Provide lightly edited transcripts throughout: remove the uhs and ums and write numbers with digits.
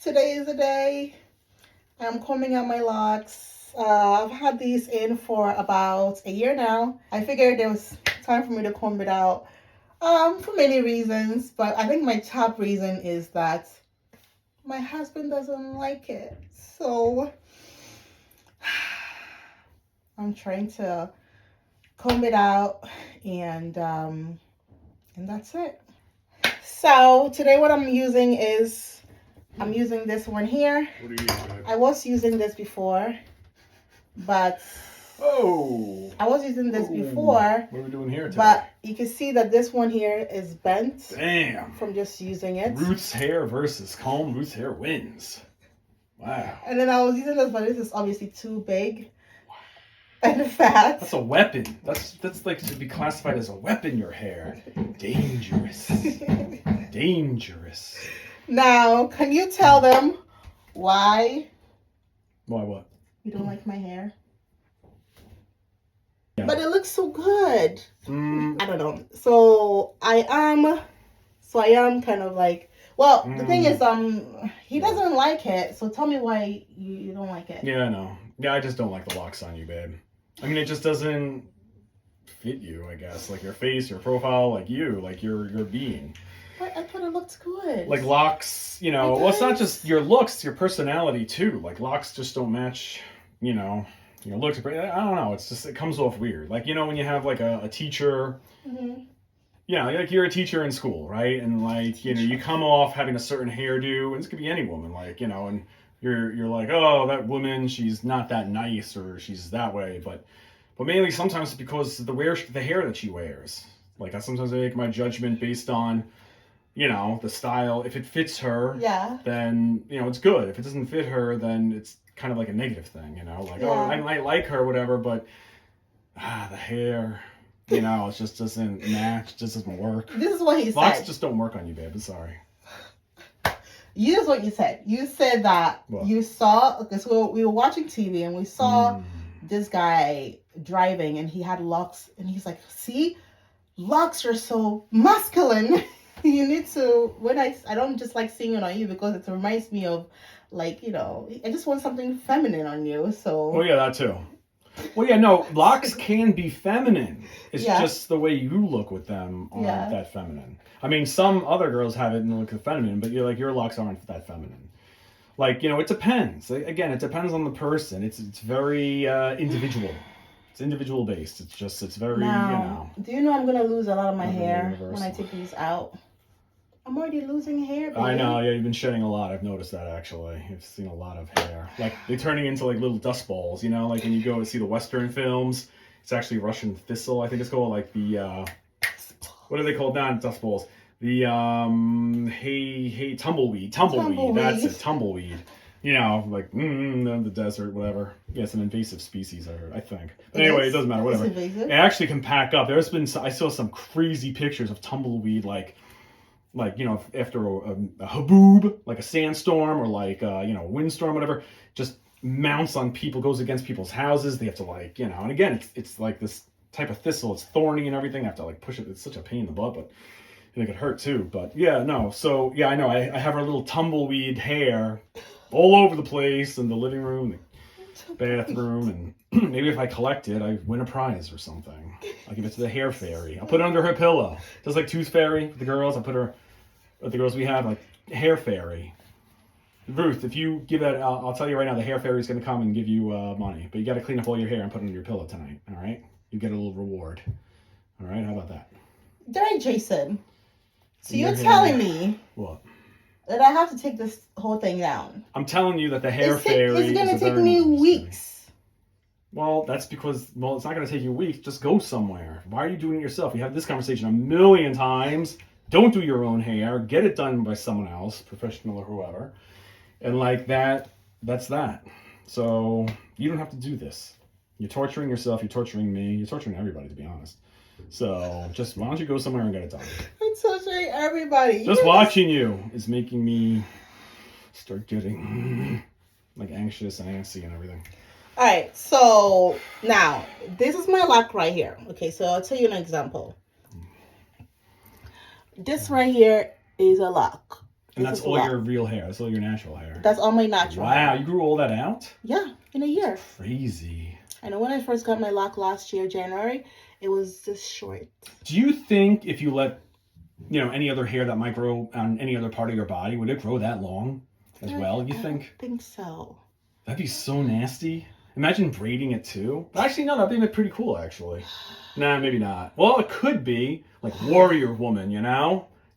Today is the day. I'm combing out my locks. I've had these in for about a year now. I figured it was time for me to comb it out. For many reasons, but I think my top reason is that my husband doesn't like it. So I'm trying to comb it out and that's it. So today what I'm using this one here. What are you using? I was using this before, but I was using this before. What are we doing here today? But you can see that this one here is bent. Damn. From just using it. Roots hair versus comb. Roots hair wins. Wow. And then I was using this, but this is obviously too big and fat. That's a weapon. That's like should be classified as a weapon. Your hair. Dangerous. Dangerous. Now, can you tell them why? Why what? You don't like my hair? Yeah. But it looks so good. I don't know. So I am kind of like, well, the thing is, he doesn't like it. So tell me why you don't like it. Yeah, I know. Yeah, I just don't like the locks on you, babe. I mean, it just doesn't fit you, I guess. Like your face, your profile, like you, like your being. But I thought it looked good. Like locks, well, it's not just your looks, it's your personality too. Like locks just don't match, your looks. I don't know. It's just, it comes off weird. Like, when you have like a teacher, like you're a teacher in school, right? And like, you come off having a certain hairdo, and this could be any woman, like, and you're like, oh, that woman, she's not that nice, or she's that way. But mainly sometimes it's because the hair that she wears. Like sometimes I make my judgment based on, the style. If it fits her, then, it's good. If it doesn't fit her, then it's kind of like a negative thing, like, oh, I might like her, whatever, but the hair, it just doesn't match, just doesn't work. This is what he said. Locks just don't work on you, babe. I'm sorry. Here's what you said. You said that you saw, okay, so we were watching TV and we saw this guy driving and he had locks and he's like, see, locks are so masculine. You need to, I don't just like seeing it on you because it reminds me of like, I just want something feminine on you. So. Well, yeah, that too. Well, yeah, no, locks can be feminine. It's just the way you look with them aren't that feminine. I mean, some other girls have it and look feminine, but your locks aren't that feminine. Like, it depends. Again, it depends on the person. It's very individual. It's individual based. It's very, now, do you know I'm going to lose a lot of my hair when I take these out? I'm already losing hair, baby. I know, yeah, you've been shedding a lot. I've noticed that, actually. I've seen a lot of hair. Like, they're turning into, like, little dust balls, like when you go and see the Western films. It's actually Russian thistle, I think it's called, like the, what are they called? Not dust balls. The, tumbleweed. That's it, tumbleweed. Like, the desert, whatever. Yeah, it's an invasive species, I think. But anyway, it doesn't matter, whatever. It actually can pack up. I saw some crazy pictures of tumbleweed, like after a haboob, like a sandstorm or like, a windstorm, whatever, just mounts on people, goes against people's houses. They have to like, and again, it's like this type of thistle. It's thorny and everything. They have to like push it. It's such a pain in the butt, but it could hurt too. But yeah, no. So yeah, I know. I have our little tumbleweed hair all over the place in the living room, the bathroom, and maybe if I collect it, I win a prize or something. I'll give it to the hair fairy. I'll put it under her pillow. Just like Tooth Fairy with the girls. I'll put her, with the girls we have, like hair fairy. Ruth, if you give that, I'll tell you right now, the hair fairy is going to come and give you money. But you got to clean up all your hair and put it under your pillow tonight. All right? You get a little reward. All right? How about that? Right, Jason. So you're telling me what? That I have to take this whole thing down. I'm telling you that the hair fairy is going to take me weeks. Well, that's because, it's not going to take you weeks. Just go somewhere. Why are you doing it yourself? You have this conversation a million times. Don't do your own hair. Get it done by someone else, professional or whoever. And like that, that's that. So you don't have to do this. You're torturing yourself. You're torturing me. You're torturing everybody, to be honest. So just why don't you go somewhere and get it done? I'm torturing everybody. Just watching you is making me start getting like anxious and antsy and everything. All right. So now this is my lock right here. Okay. So I'll tell you an example. This right here is a lock. And that's all your real hair. That's all your natural hair. That's all my natural hair. Wow, you grew all that out? Yeah, in a year. That's crazy. I know when I first got my lock last year, January, it was this short. Do you think if you let, any other hair that might grow on any other part of your body, would it grow that long as well, you think? I don't think so. That'd be so nasty. Imagine braiding it too. Actually, no, that'd be pretty cool, actually. Nah, maybe not. Well, it could be like warrior woman, You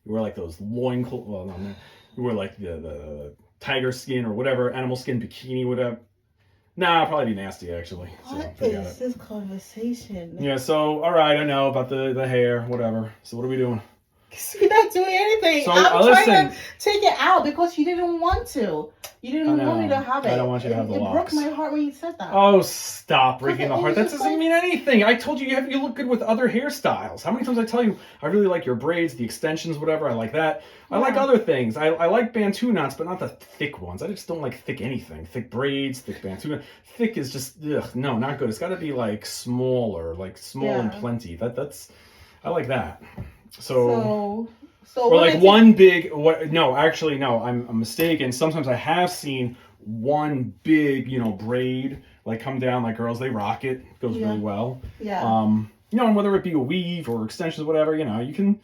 wear like those loincloths. Well, no, you wear like the tiger skin or whatever, animal skin bikini, whatever. Nah, probably be nasty, actually. What is this conversation? Yeah, so, all right, I know about the hair, whatever. So what are we doing? You're not doing anything. So, I'm trying to take it out because you didn't want to. You didn't want me to have it. I don't want you to have the locks. It broke my heart when you said that. Oh, stop breaking the heart. That doesn't mean anything. I told you you look good with other hairstyles. How many times I tell you I really like your braids, the extensions, whatever. I like that. I like other things. I like Bantu knots, but not the thick ones. I just don't like thick anything. Thick braids, thick Bantu knots. Thick is just, no, not good. It's got to be like smaller, like small and plenty. That's I like that. So or like one big. No, actually, no. I'm mistaken. Sometimes I have seen one big, braid like come down. Like girls, they rock it. Goes really well. Yeah. And whether it be a weave or extensions, whatever, you can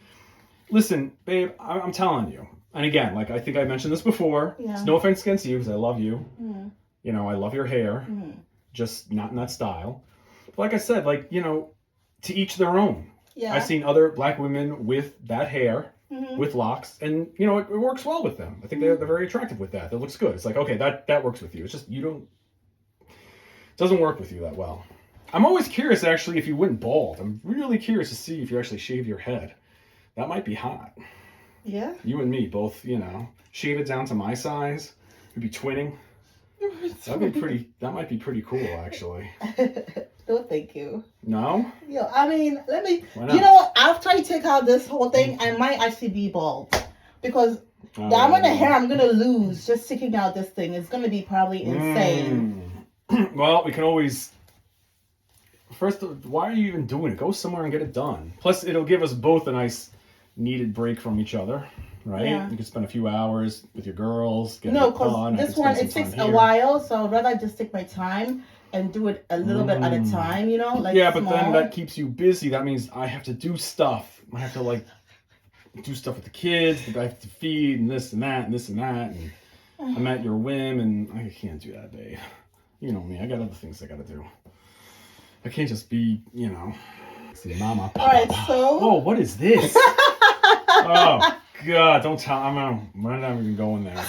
listen, babe. I'm telling you. And again, like I think I mentioned this before. Yeah. It's no offense against you because I love you. Mm. I love your hair. Mm. Just not in that style. But like I said, like to each their own. Yeah. I've seen other black women with that hair. Mm-hmm. With locks, and it works well with them. I think they're very attractive with that. That looks good. It's like, okay, that works with you. It's just it doesn't work with you that well. I'm always curious actually if you went bald. I'm really curious to see if you actually shave your head. That might be hot. Yeah. You and me both, shave it down to my size. We'd be twinning. That might be pretty cool actually. No, thank you. No? I mean, let me. You know what? After I take out this whole thing, I might actually be bald because the amount of hair I'm gonna lose just sticking out this thing is gonna be probably insane. Well, we can always. First, why are you even doing it? Go somewhere and get it done. Plus, it'll give us both a nice, needed break from each other, right? Yeah. You can spend a few hours with your girls. No, because this one it takes a while, so I'd rather just take my time and do it a little bit at a time, like yeah, but then that keeps you busy. That means I have to do stuff. I have to do stuff with the kids. I have to feed and this and that and this and that. And I'm at your whim, and I can't do that, babe. You know me. I got other things I got to do. I can't just be, see, mama. All right, so. Oh, what is this? Oh God! Don't tell. We're not even going there.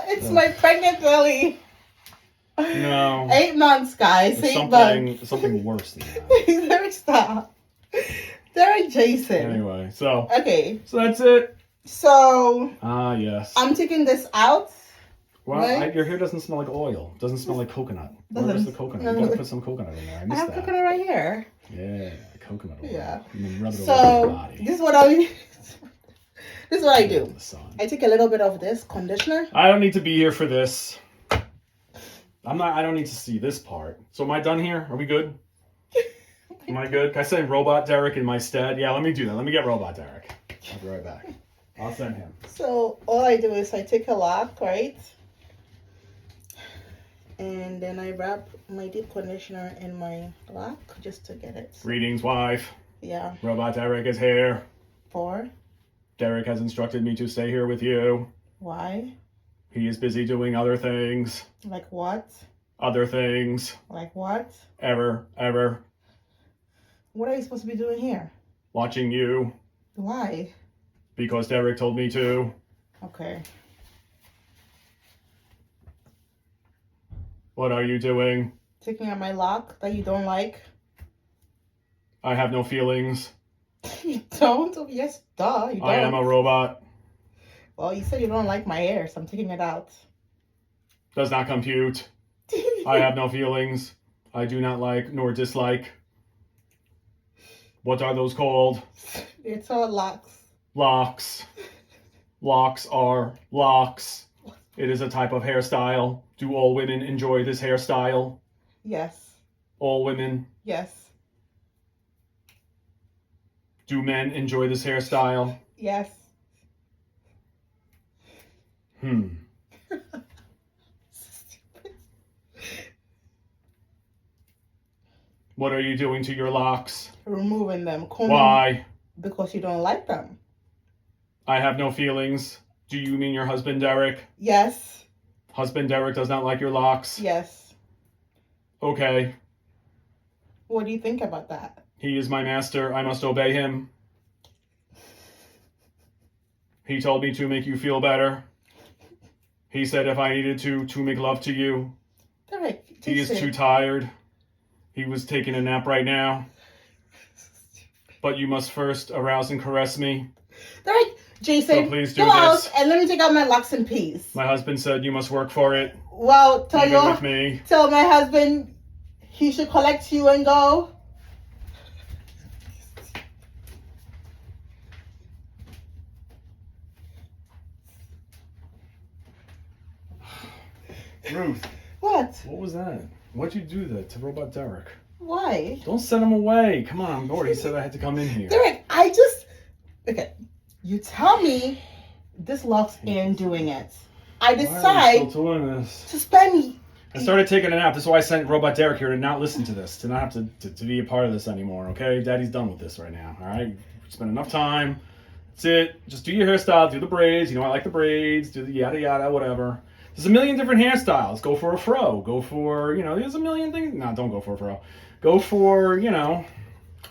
It's my pregnant belly. No. 8 months, guys. 8 months. Something worse than that. Derek, stop. Derek Jason. Anyway, so. Okay. So that's it. So. Yes. I'm taking this out. Well, right? Your hair doesn't smell like oil. It doesn't smell like coconut. Where's the coconut? You gotta put some coconut in there. I missed that. Coconut right here. Yeah, coconut oil. Yeah. And then rub it all over your body. This is what I do. I take a little bit of this conditioner. I don't need to be here for this. I don't need to see this part. So am I done here? Are we good? Am I good? Can I send Robot Derek in my stead? Yeah, let me do that. Let me get Robot Derek. I'll be right back. I'll send him. So all I do is I take a lock, right? And then I wrap my deep conditioner in my lock just to get it. Greetings, wife. Yeah. Robot Derek is here. For? Derek has instructed me to stay here with you. Why? He is busy doing other things. Like what? Other things. Like what? Ever. What are you supposed to be doing here? Watching you. Why? Because Derek told me to. Okay. What are you doing? Taking out my lock that you don't like. I have no feelings. You don't? Oh, yes, duh. You don't. I am a robot. Well, you said you don't like my hair, so I'm taking it out. Does not compute. I have no feelings. I do not like nor dislike. What are those called? It's all locks. Locks. Locks are locks. It is a type of hairstyle. Do all women enjoy this hairstyle? Yes. All women? Yes. Do men enjoy this hairstyle? Yes. What are you doing to your locks? Removing them. Combing. Why? Because you don't like them. I have no feelings. Do you mean your husband, Derek? Yes. Husband Derek does not like your locks? Yes. Okay. What do you think about that? He is my master. I must obey him. He told me to make you feel better. He said if I needed to make love to you. Derek, he is too tired. He was taking a nap right now. But you must first arouse and caress me. Derek, Jason, so please do go this. out and let me take out my locks in peace. My husband said you must work for it. Well, tell my husband he should collect you and go. Ruth. What? What was that? Why'd you do that to Robot Derek? Why? Don't send him away. Come on, I'm bored. He said I had to come in here. Derek, okay. You tell me this Locs ain't doing it. I decide Why are we still doing this? To spend. I started taking a nap. That's why I sent Robot Derek here to not listen to this, to not have to be a part of this anymore, okay? Daddy's done with this right now, all right? Spend enough time. That's it. Just do your hairstyle. Do the braids. You know I like the braids. Do the yada yada, whatever. There's a million different hairstyles. Go for a fro. Go for, there's a million things. No, don't go for a fro. Go for,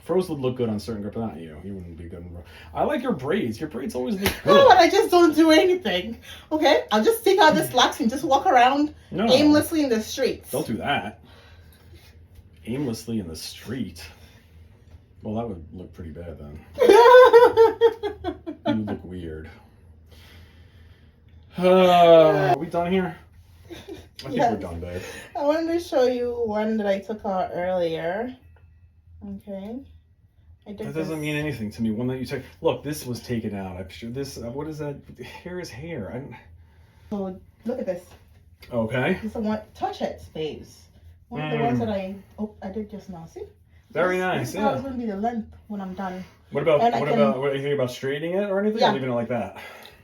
fros would look good on certain girls, but not you. You wouldn't be good in fro. I like your braids. Your braids always look good. No, but I just don't do anything. Okay? I'll just take out this Locs and just walk around aimlessly in the streets. Don't do that. Aimlessly in the street? Well, that would look pretty bad then. You would look weird. Are we done here? I think we're done, babe. I wanted to show you one that I took out earlier. Okay. That doesn't mean anything to me. One that you took. Look, this was taken out. I'm sure this. What is that? Hair is hair. So look at this. Okay. This one. Touch it, babes. One of the ones that I did just now. See. Very nice. This is going to be the length when I'm done. What about what do you think about straightening it or anything? Yeah. Or leaving it like that?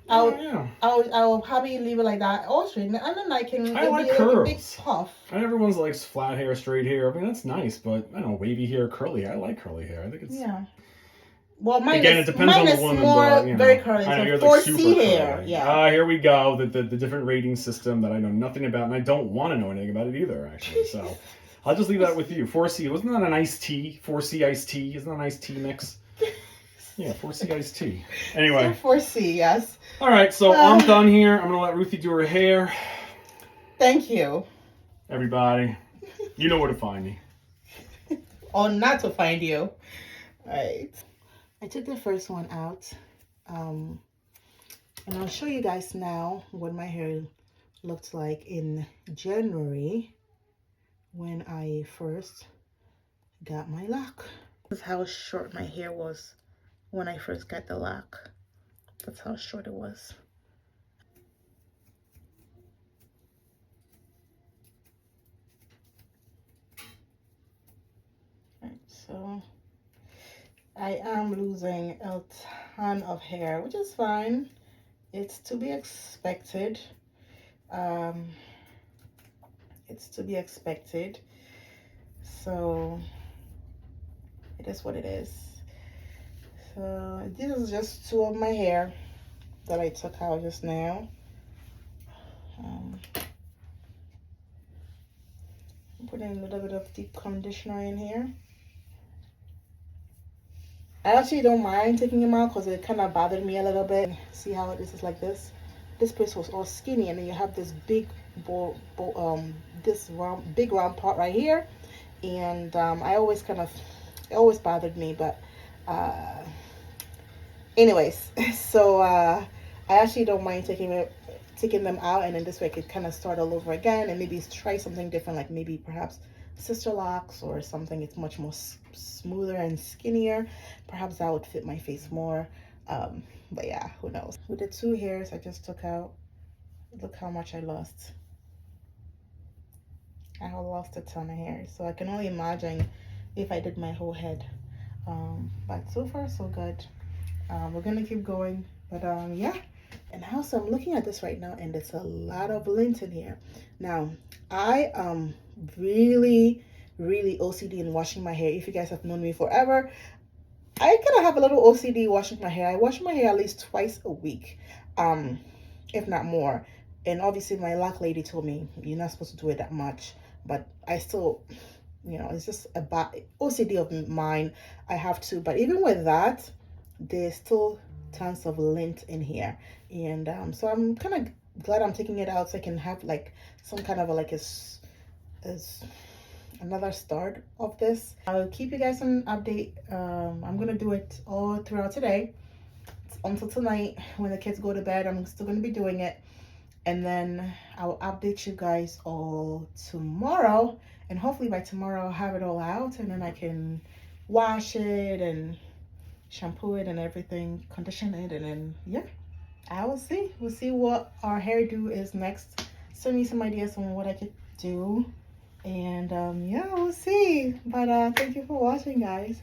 I'll probably leave it like that or straighten it, and then I can. I like curls. Like a big puff. And everyone's like flat hair, straight hair. I mean that's nice, but I don't know, wavy hair, curly hair. I like curly hair. I think it's Well, mine it depends on the woman. More very curly. I know, so 4C hair. Curly. Yeah. Here we go. The different rating system that I know nothing about, and I don't want to know anything about it either. Actually, so I'll just leave that with you. 4C. Wasn't that an iced tea? 4C iced tea. Isn't that an iced tea mix? Yeah, 4C iced tea. Anyway. So 4C, yes. All right, so I'm done here. I'm going to let Ruthie do her hair. Thank you. Everybody. You know where to find me. Or not to find you. All right. I took the first one out. And I'll show you guys now what my hair looked like in January when I first got my lock. This is how short my hair was when I first got the lock. That's how short it was. Alright, so I am losing a ton of hair, which is fine. It's to be expected. It's to be expected. So it is what it is. So this is just two of my hair that I took out just now. I'm putting a little bit of deep conditioner in here. I actually don't mind taking them out because it kind of bothered me a little bit. See how this is like this? This place was all skinny, and then you have this big big round part right here, and I always it always bothered me, but anyways, so I actually don't mind taking them out, and then this way I could kind of start all over again and maybe try something different, like maybe perhaps sister locks or something. It's much more smoother and skinnier. Perhaps that would fit my face more. But yeah, who knows. With the two hairs I just took out, look how much I lost. I have lost a ton of hair, so I can only imagine if I did my whole head. But so far so good. We're gonna keep going, but yeah, And also I'm looking at this right now, and there's a lot of lint in here. Now, I am really OCD in washing my hair. If you guys have known me forever, I kind of have a little OCD washing my hair. I wash my hair at least twice a week, if not more. And obviously my lock lady told me you're not supposed to do it that much, but I still, you know, it's just a OCD of mine. I have to. But even with that, there's still tons of lint in here, and so I'm kind of glad I'm taking it out so I can have like some kind of like as another start of this. I'll keep you guys on update. I'm gonna do it all throughout today until tonight when the kids go to bed. I'm still gonna be doing it, and then I'll update you guys all tomorrow, and hopefully by tomorrow I'll have it all out, and then I can wash it and shampoo it and everything, condition it, and then yeah, I will see. We'll see what our hairdo is next. Send me some ideas on what I could do, and yeah, we'll see. But thank you for watching, guys.